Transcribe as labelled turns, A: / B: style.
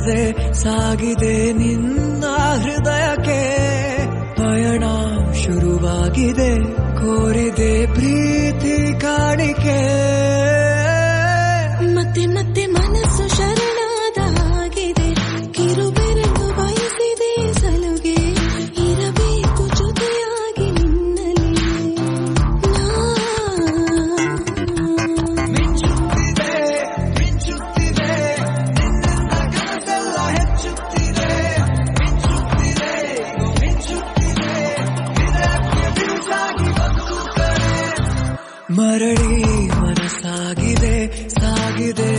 A: ಕಾಣದೆ ಸಾಗಿದೆ ನಿನ್ನ ಹೃದಯಕ್ಕೆ ಪಯಣ ಶುರುವಾಗಿದೆ ಕೋರಿದೆ ಪ್ರೀತಿ ಕಾಣಿಕೆ
B: ಮತ್ತೆ ಮತ್ತೆ ಮನಸ್ಸು ಶರಣಾದ ಹಾಗಿದೆ ಕಿರುಬೆರಳು ಬಯಸಿದೆ ಸಲುಗೆ ಇರಬೇಕು ಜೊತೆಯಾಗಿ ನಿನ್ನಲ್ಲಿ
A: ಮಿಂಚುತ್ತಿದೆ ಮಿಂಚುತ್ತಿದೆ ನಿನ್ನಿಂದ ಕನಸೆಲ್ಲ ಹೆಚ್ಚುತ್ತಿದೆ ಮಿಂಚುತ್ತಿದೆ ಮಿಂಚುತ್ತಿದೆ ಇದಕ್ಕೆ ಬಿರುಸಾಗಿ ಬಂದು ಕರೆ ಮರಳಿ ಮನಸ್ಸಾಗಿದೆ ಸಾಗಿದೆ